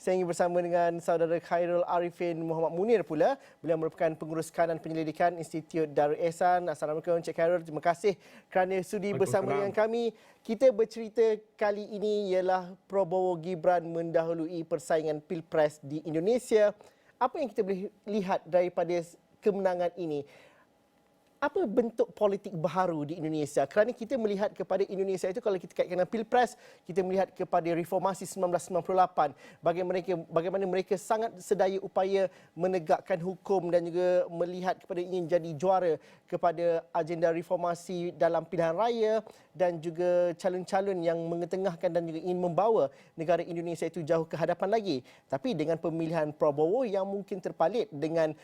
Saya ingin bersama dengan saudara Khairul Arifin Muhammad Munir pula. Beliau merupakan pengurus kanan penyelidikan Institut Darul Ehsan. Assalamualaikum Encik Khairul. Terima kasih kerana sudi bersama dengan kami. Kita bercerita kali ini ialah Prabowo Gibran mendahului persaingan Pilpres di Indonesia. Apa yang kita boleh lihat daripada kemenangan ini? Apa bentuk politik baharu di Indonesia? Kerana kita melihat kepada Indonesia itu, kalau kita kaitkan dengan Pilpres, kita melihat kepada reformasi 1998, bagaimana mereka sangat sedaya upaya menegakkan hukum dan juga melihat kepada ingin jadi juara kepada agenda reformasi dalam pilihan raya dan juga calon-calon yang mengetengahkan dan juga ingin membawa negara Indonesia itu jauh ke hadapan lagi. Tapi dengan pemilihan Prabowo yang mungkin terpalit dengan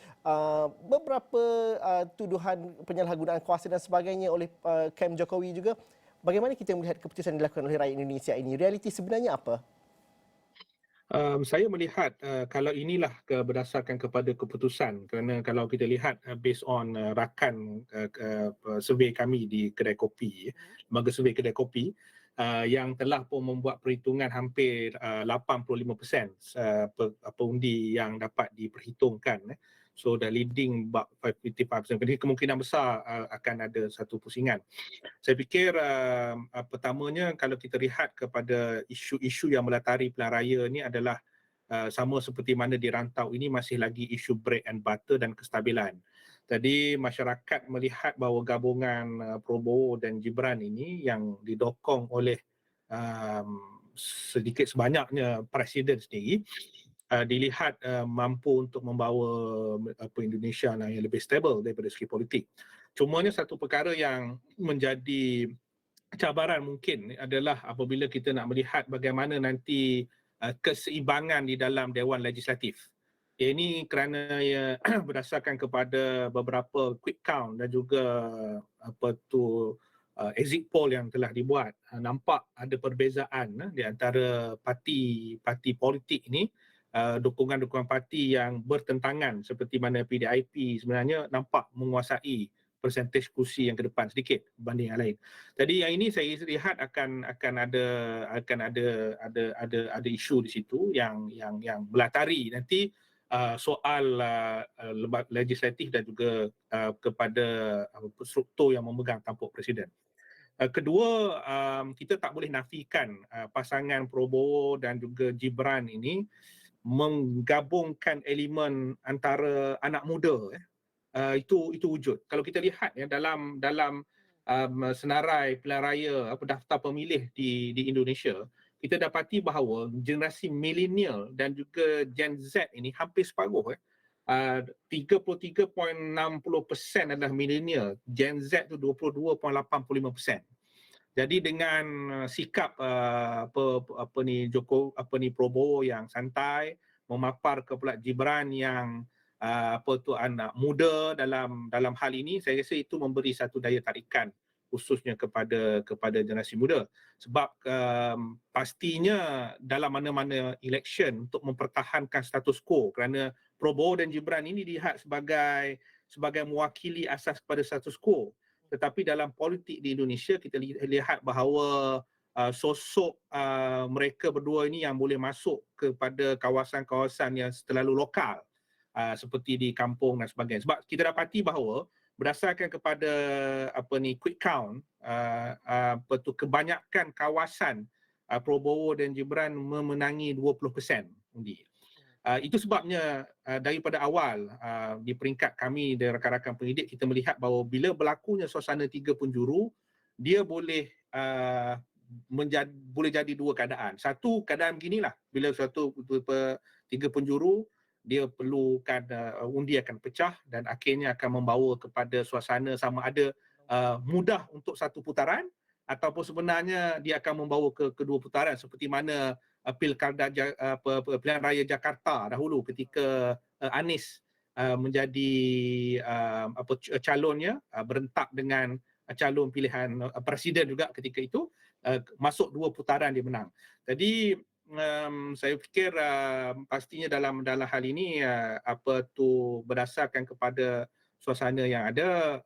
beberapa tuduhan penyalahgunaan kuasa dan sebagainya oleh kem Jokowi juga. Bagaimana kita melihat keputusan yang dilakukan oleh rakyat Indonesia ini? Realiti sebenarnya apa? Saya melihat kalau inilah berdasarkan kepada keputusan, kerana kalau kita lihat based on rakan survey kami di kedai kopi, lembaga survey kedai kopi yang telah pun membuat perhitungan hampir 85% undi yang dapat diperhitungkan. So dah leading about 55%. Jadi kemungkinan besar akan ada satu pusingan. Saya fikir pertamanya kalau kita lihat kepada isu-isu yang melatari pilihan raya ni adalah sama seperti mana di rantau ini masih lagi isu bread and butter dan kestabilan. Jadi masyarakat melihat bahawa gabungan Prabowo dan Gibran ini yang didokong oleh sedikit sebanyaknya presiden sendiri dilihat mampu untuk membawa Indonesia yang lebih stabil daripada segi politik. Cumanya satu perkara yang menjadi cabaran mungkin adalah apabila kita nak melihat bagaimana nanti keseimbangan di dalam Dewan Legislatif. Ini kerana berdasarkan kepada beberapa quick count dan juga exit poll yang telah dibuat, nampak ada perbezaan di antara parti politik ini. Dukungan-dukungan parti yang bertentangan seperti mana PDIP sebenarnya nampak menguasai persentase kursi yang ke depan sedikit berbanding yang lain. Jadi yang ini saya lihat akan ada isu di situ yang melatari nanti soal legislatif dan juga kepada struktur yang memegang tampuk presiden. Kedua, kita tak boleh nafikan pasangan Prabowo dan juga Gibran ini menggabungkan elemen antara anak muda itu wujud. Kalau kita lihat dalam senarai pilihan raya daftar pemilih di Indonesia, kita dapati bahawa generasi milenial dan juga Gen Z ini hampir separuh 33.60% adalah milenial, Gen Z tu 22.85%. Jadi dengan sikap Prabowo yang santai, memapar kepada Gibran yang anak muda dalam hal ini, saya rasa itu memberi satu daya tarikan khususnya kepada generasi muda. Sebab pastinya dalam mana-mana election untuk mempertahankan status quo, kerana Prabowo dan Gibran ini dilihat sebagai mewakili asas kepada status quo. Tetapi dalam politik di Indonesia kita lihat bahawa sosok mereka berdua ini yang boleh masuk kepada kawasan-kawasan yang terlalu lokal seperti di kampung dan sebagainya. Sebab kita dapati bahawa berdasarkan kepada quick count kebanyakan kawasan Prabowo dan Gibran memenangi 20% undi. Itu sebabnya daripada awal di peringkat kami dari rakan-rakan pendidik kita melihat bahawa bila berlakunya suasana tiga penjuru, dia boleh jadi dua keadaan. Satu keadaan beginilah, bila suatu tiga penjuru dia perlukan undi akan pecah dan akhirnya akan membawa kepada suasana sama ada mudah untuk satu putaran ataupun sebenarnya dia akan membawa ke kedua putaran seperti mana pilkada pilihan raya Jakarta dahulu ketika Anies menjadi calonnya berentak dengan calon pilihan presiden juga ketika itu, masuk dua putaran dia menang. Jadi saya fikir pastinya dalam hal ini berdasarkan kepada suasana yang ada,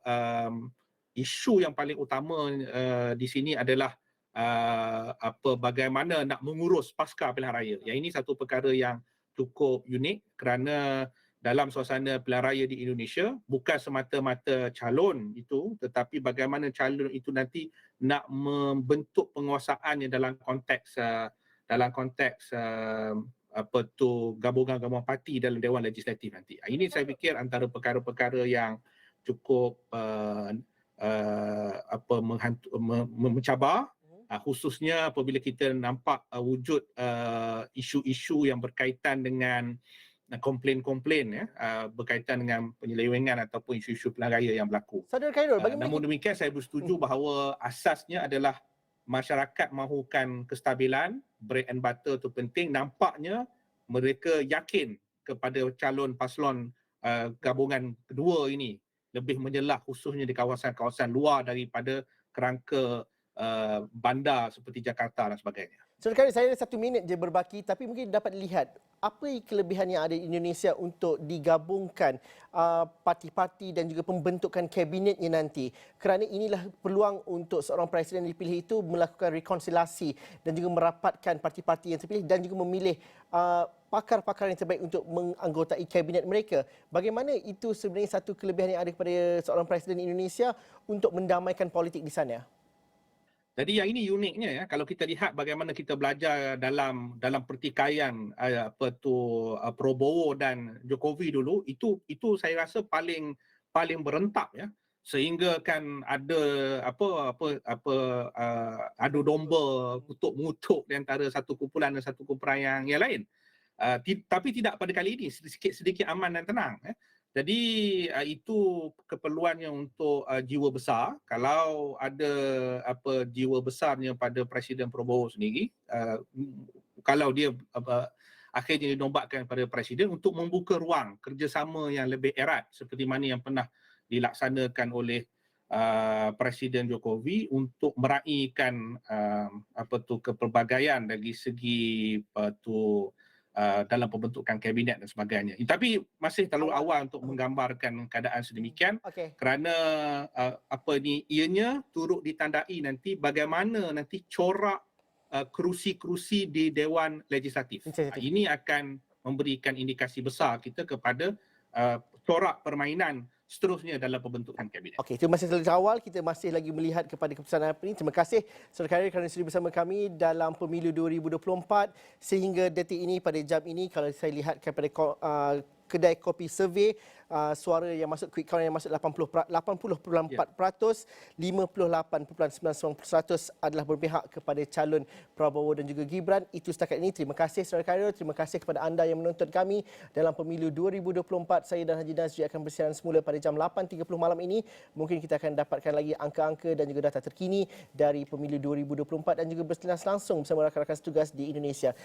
isu yang paling utama di sini adalah bagaimana nak mengurus pasca pilihan raya. Yang ini satu perkara yang cukup unik kerana dalam suasana pilihan raya di Indonesia bukan semata-mata calon itu, tetapi bagaimana calon itu nanti nak membentuk penguasaannya dalam konteks gabungan-gabungan parti dalam Dewan Legislatif nanti. Ini saya fikir antara perkara-perkara yang cukup mencabar, khususnya apabila kita nampak wujud isu-isu yang berkaitan dengan komplain-komplain berkaitan dengan penyelewengan ataupun isu-isu pilihan raya yang berlaku. Saudara Khairul, Namun demikian saya bersetuju bahawa asasnya adalah masyarakat mahukan kestabilan, bread and butter itu penting. Nampaknya mereka yakin kepada calon paslon gabungan kedua ini lebih menjelah khususnya di kawasan-kawasan luar daripada kerangka bandar seperti Jakarta dan sebagainya. Saudara Khairul, saya ada 1 minit je berbaki, tapi mungkin dapat lihat apa kelebihan yang ada di Indonesia untuk digabungkan parti-parti dan juga pembentukan kabinetnya nanti. Kerana inilah peluang untuk seorang presiden dipilih itu melakukan rekonsiliasi dan juga merapatkan parti-parti yang terpilih dan juga memilih pakar-pakar yang terbaik untuk menganggotai kabinet mereka. Bagaimana itu sebenarnya satu kelebihan yang ada kepada seorang presiden Indonesia untuk mendamaikan politik di sana? Jadi yang ini uniknya ya, kalau kita lihat bagaimana kita belajar dalam pertikaian Prabowo dan Jokowi dulu, itu saya rasa paling berentak ya, sehingga kan ada adu domba kutuk mengutuk di antara satu kumpulan dan satu kumpulan yang lain. Tapi tidak pada kali ini, sedikit aman dan tenang. Jadi itu keperluannya untuk jiwa besar. Kalau ada jiwa besarnya pada Presiden Prabowo sendiri, kalau dia akhirnya dinobatkan pada Presiden untuk membuka ruang kerjasama yang lebih erat seperti mana yang pernah dilaksanakan oleh Presiden Jokowi untuk meraihkan kepelbagaian dari segi dalam pembentukan kabinet dan sebagainya. Tapi masih terlalu awal untuk menggambarkan keadaan sedemikian kerana ianya turut ditandai nanti bagaimana nanti corak kerusi-kerusi di Dewan Legislatif. Ini akan memberikan indikasi besar kita kepada corak permainan seterusnya dalam pembentukan kabinet. Okey, itu masih terlalu awal. Kita masih lagi melihat kepada keputusan apa ini. Terima kasih Saudara Khairul kerana sudi bersama kami dalam pemilu 2024 sehingga detik ini pada jam ini. Kalau saya lihat kepada kedai kopi survey, suara yang masuk quick count yang masuk 80.4%, 58.99% adalah berpihak kepada calon Prabowo dan juga Gibran. Itu setakat ini. Terima kasih Saudara Khairul. Terima kasih kepada anda yang menonton kami dalam pemilu 2024. Saya dan Haji Nazri akan bersiaran semula pada jam 8.30 malam ini. Mungkin kita akan dapatkan lagi angka-angka dan juga data terkini dari pemilu 2024 dan juga bersiaran langsung bersama rakan-rakan setugas di Indonesia.